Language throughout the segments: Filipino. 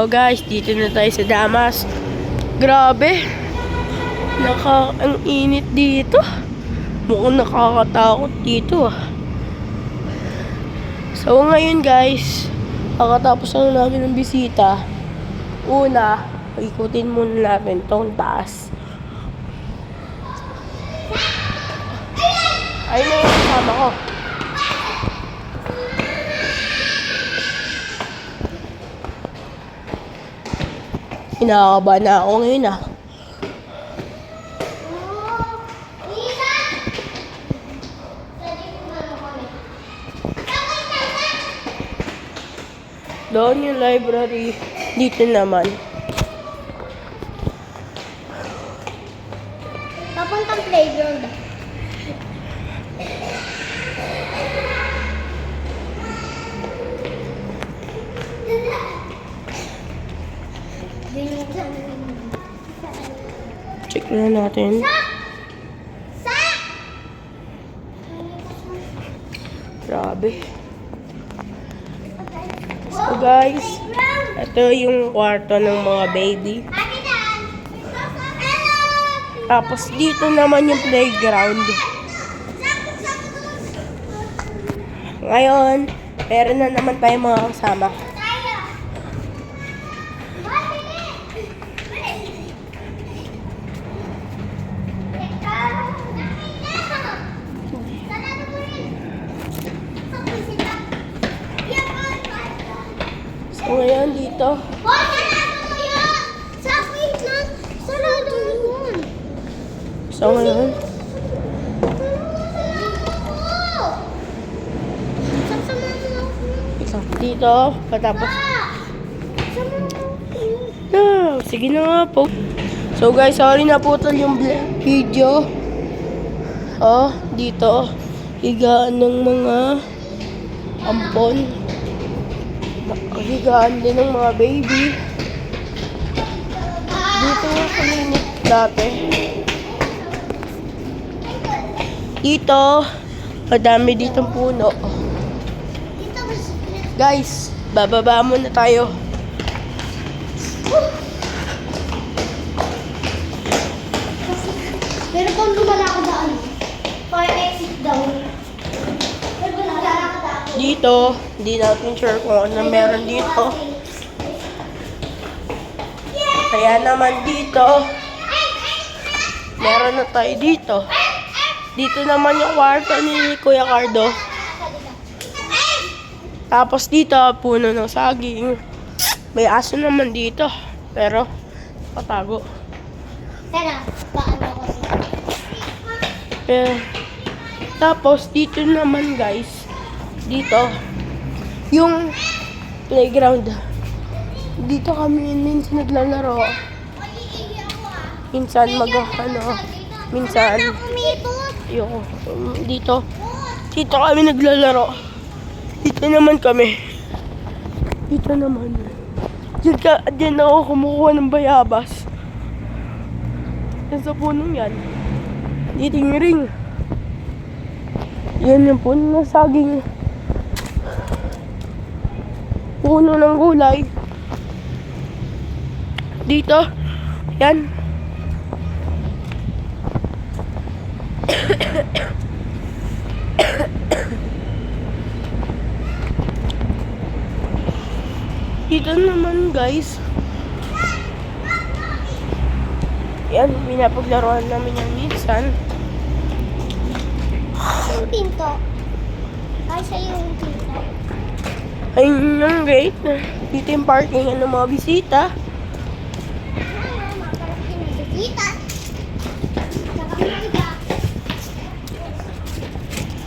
So guys, dito na tayo sa Damas. Grabe. Ang init dito. Mukhang nakakatakot dito ah. So ngayon guys, kakatapos na namin ng bisita. Una, ikutin muna natin tong taas. Ayun na yung kasama ko. Kinakaba na ako ngayon ah. Doon yung library. Dito naman. Papuntang playground. Check na natin. Grabe. So guys, ito yung kwarto ng mga baby. Tapos dito naman yung playground. Ngayon, meron na naman tayong mga kasama. So ngayon dito. So ngayon. Dito, patapos. No, sige na nga po. So guys, sorry na po yung video. Oh, dito. Higaan ng mga ampon. Higaan din ng mga baby. Dito yung klinik dati. Dito, madami ditong puno. Guys, bababa muna tayo. Pero kung lumala ako daan, para exit daw. Pero kung naglalakad ako. Dito, hindi natin sure kung ano meron dito. Kaya naman dito, meron na tayo dito. Dito naman yung kwarto ni Kuya Cardo. Tapos dito, puno ng saging. May aso naman dito. Pero, patago. Pero, paano ko siya? Tapos, dito naman guys. Dito, yung playground. Dito kami minsan naglalaro. Minsan minsan ayoko. Dito kami naglalaro. Dito naman kami. Dito naman. Diyan ako kumukuha ng bayabas. Yan sa punong yan. Dito yung ring. Yan yung puno ng saging. Puno ng gulay. Dito. Yan. Dito naman guys. Yan, pinapaglaruan namin yan minsan. Yung pinto. Ay, sa'yo yung pinto. Ayun yung gate. Dito yung parking ng mga bisita.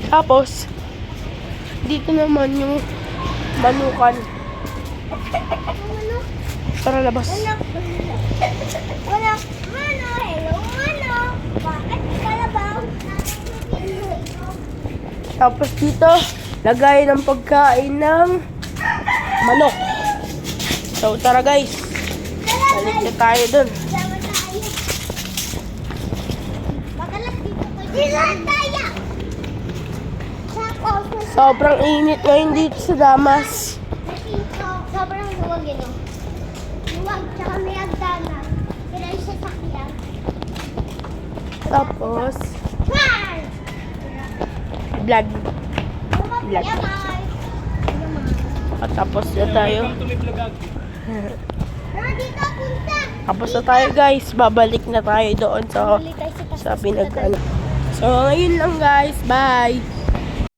Tapos, dito naman yung manukan. Tara, labas. Hello, bakit kalabaw? Tapos dito, lagay ng pagkain ng manok. So, tara guys. Balik na tayo dun. Bakalat dito ko. Dilan tayo! Sobrang init ngayon dito sa Damas. Sobrang luwag yun. Bag, tsaka may agdanan. Sila yung sasakyan. Tapos, Try! vlog. Yamay! Yamay! At tapos na tayo. Tara dito, punta! Tapos na tayo guys. Babalik na tayo doon sa Balik tayo sa pinag ano. So, ngayon lang guys. Bye!